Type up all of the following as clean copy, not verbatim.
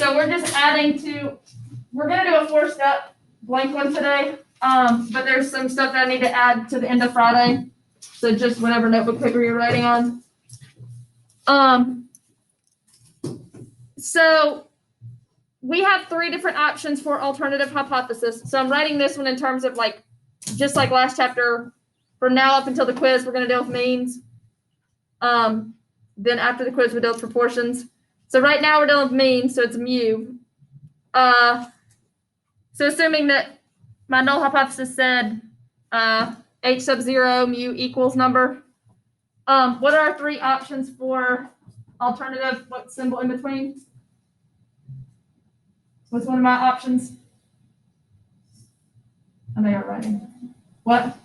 So we're just adding to, we're gonna do a 4-step blank one today. But there's some stuff that I need to add to the end of Friday. So just whatever notebook paper you're writing on. So we have 3 different options for alternative hypothesis. So I'm writing this one in terms of like, just like last chapter, from now up until the quiz, we're going to deal with means. Then after the quiz, we deal with proportions. So right now we're dealing with means, so it's mu. So assuming that my null hypothesis said h sub 0 mu equals number. What are our 3 options for alternative? What symbol in between? What's one of my options? I know you're writing. What?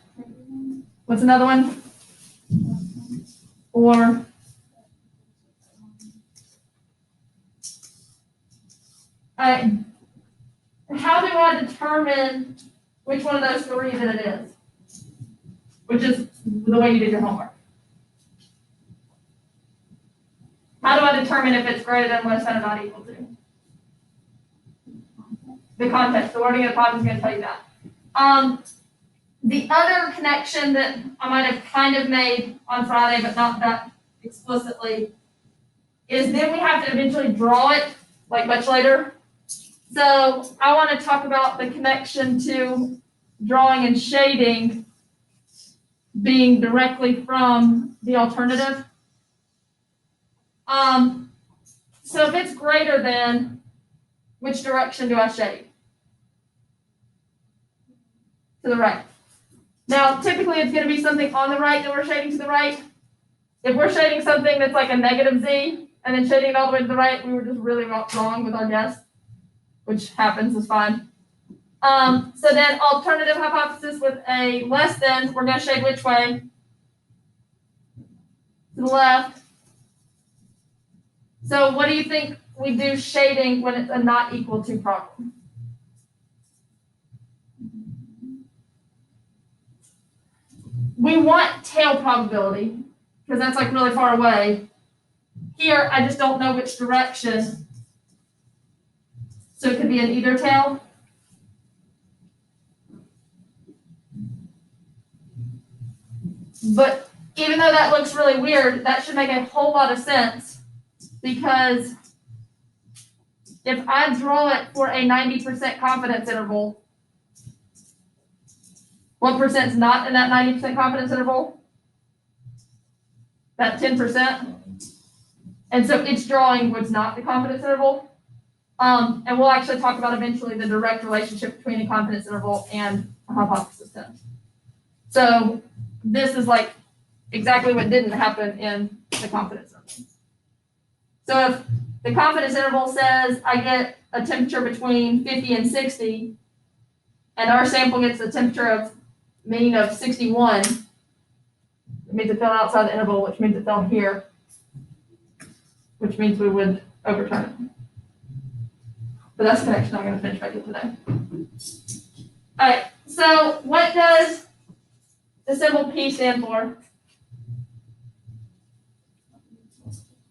What's another one? Or how do I determine which one of those 3 that it is? Which is the way you did your homework. How do I determine if it's greater than, less than, or not equal to? The context, the wording of the problem is going to tell you that. The other connection that I might have kind of made on Friday, but not that explicitly, is then we have to eventually draw it, like much later. So I want to talk about the connection to drawing and shading being directly from the alternative. So if it's greater than, which direction do I shade? To the right. Now, typically it's going to be something on the right that we're shading to the right. If we're shading something that's like a negative z and then shading it all the way to the right, we were just really wrong with our guess, which happens, is fine. So then alternative hypothesis with a less than, we're going to shade which way? To the left. So what do you think we do shading when it's a not equal to problem? We want tail probability, because that's like really far away. Here, I just don't know which direction. So it could be an either tail. But even though that looks really weird, that should make a whole lot of sense, because if I draw it for a 90% confidence interval, what percent is not in that 90% confidence interval? That 10%. And so it's drawing what's not the confidence interval. And we'll actually talk about eventually the direct relationship between a confidence interval and a hypothesis test. So this is like exactly what didn't happen in the confidence interval. So if the confidence interval says I get a temperature between 50 and 60, and our sample gets a temperature of mean of 61, it means it fell outside the interval, which means it fell here, which means we would overturn it. But that's the connection I'm going to finish right here today. All right, so what does the symbol P stand for?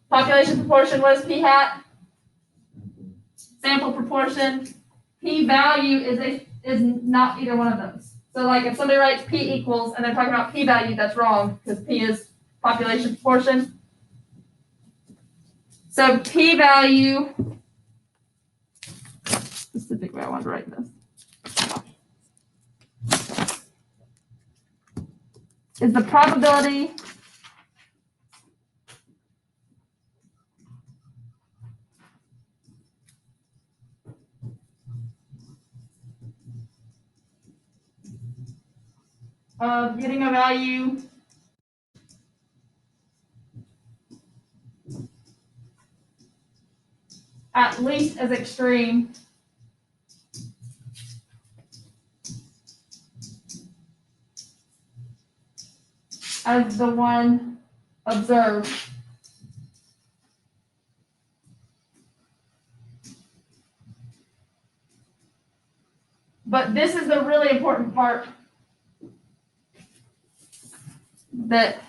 Population proportion, what is P hat? Sample proportion. P value is not either one of those. So like if somebody writes P equals and they're talking about P value, that's wrong, because P is population proportion. So P value, specifically I want to write this, is the probability of getting a value at least as extreme as the one observed. But this is the really important part, that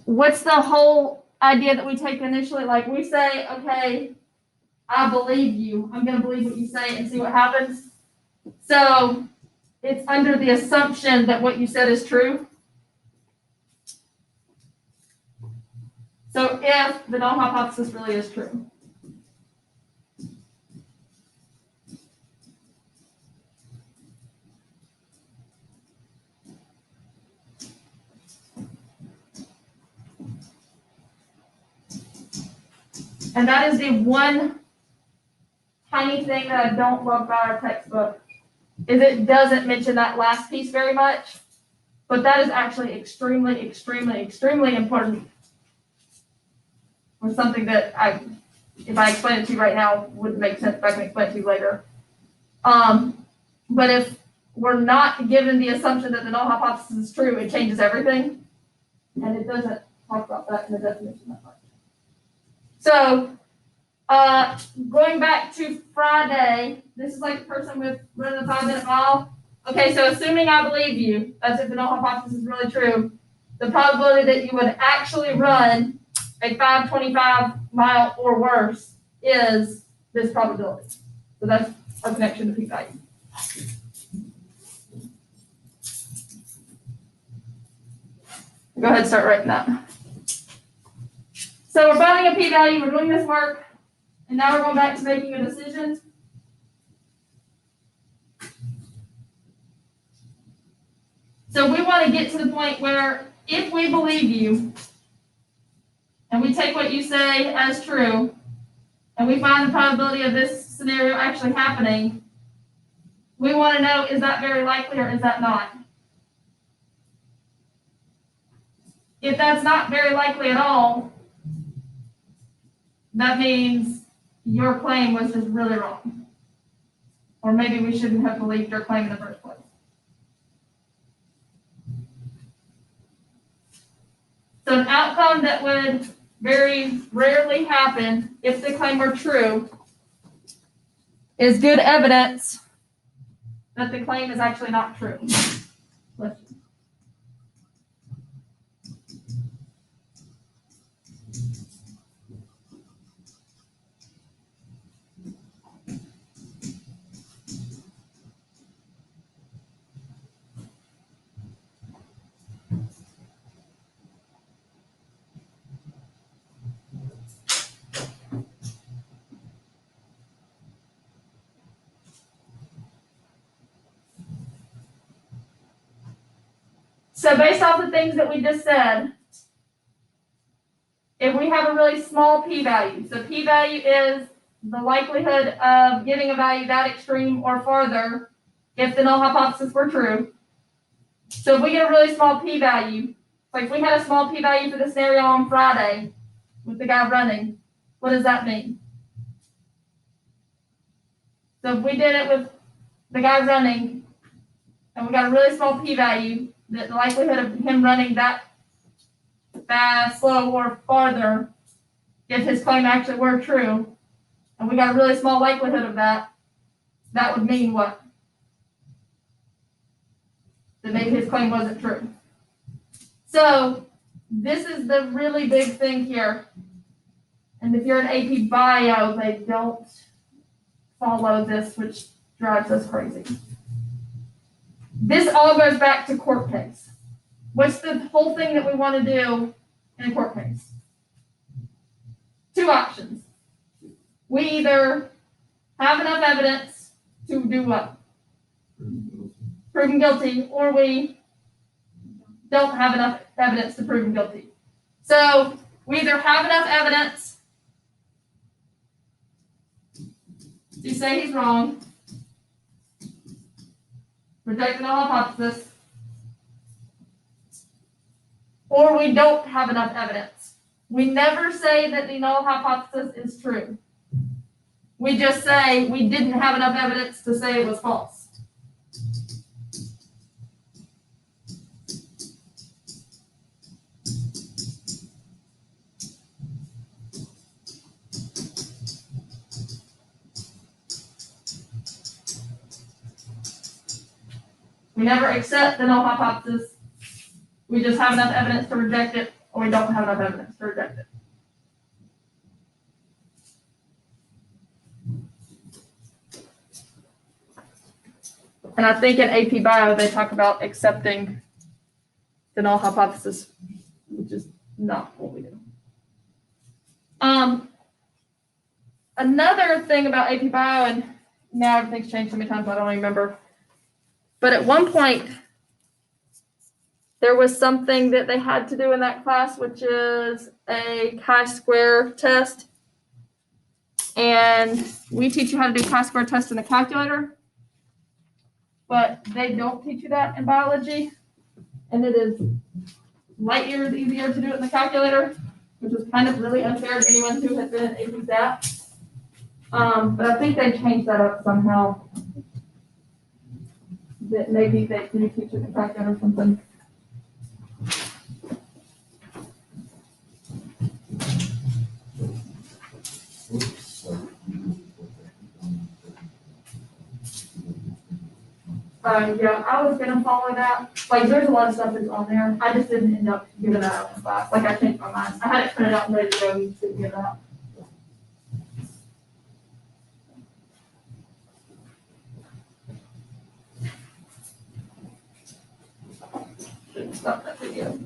what's the whole idea that we take initially, like we say, okay, I believe you. I'm going to believe what you say and see what happens. So it's under the assumption that what you said is true. So if the null hypothesis really is true. And that is the one tiny thing that I don't love about our textbook, is it doesn't mention that last piece very much, but that is actually extremely, extremely, extremely important. Or something that if I explain it to you right now, wouldn't make sense if I can explain it to you later. But if we're not given the assumption that the null hypothesis is true, it changes everything. And it doesn't talk about that in the definition that much. So, going back to Friday, this is like the person with running a 5-minute mile. Okay, so assuming I believe you, as if the null hypothesis is really true, the probability that you would actually run a 5:25 mile or worse is this probability. So that's our connection to p-value. Go ahead and start writing that. So we're finding a p-value, we're doing this work, and now we're going back to making a decision. So we want to get to the point where if we believe you, and we take what you say as true, and we find the probability of this scenario actually happening, we want to know, is that very likely or is that not? If that's not very likely at all, that means your claim was just really wrong. Or maybe we shouldn't have believed your claim in the first place. So an outcome that would very rarely happen if the claim were true is good evidence that the claim is actually not true. So based off the things that we just said, if we have a really small p-value, so p-value is the likelihood of getting a value that extreme or farther if the null hypothesis were true. So if we get a really small p-value, like if we had a small p-value for the scenario on Friday with the guy running, what does that mean? So if we did it with the guy running and we got a really small p-value, the likelihood of him running that fast, slow, or farther, if his claim actually were true, and we got a really small likelihood of that, that would mean what? That maybe his claim wasn't true. So this is the really big thing here. And if you're in AP Bio, they don't follow this, which drives us crazy. This all goes back to court case. What's the whole thing that we want to do in a court case? Two options. We either have enough evidence to do what? Prove him guilty, or we don't have enough evidence to prove him guilty. So we either have enough evidence to say he's wrong, reject the null hypothesis, or we don't have enough evidence. We never say that the null hypothesis is true. We just say we didn't have enough evidence to say it was false. We never accept the null hypothesis. We just have enough evidence to reject it, or we don't have enough evidence to reject it. And I think in AP Bio, they talk about accepting the null hypothesis, which is not what we do. Another thing about AP Bio, and now everything's changed so many times I don't remember, but at one point, there was something that they had to do in that class, which is a chi-square test. And we teach you how to do chi-square tests in the calculator, but they don't teach you that in biology. And it is light years easier to do it in the calculator, which is kind of really unfair to anyone who has been in AP Stat. But I think they changed that up somehow. That maybe they can teach it in the calculator or something. Yeah, I was gonna follow that. Like, there's a lot of stuff that's on there. I just didn't end up giving that out in class. Like, I changed my mind. I had it printed out and ready to go and didn't give it out. Shouldn't stop that video.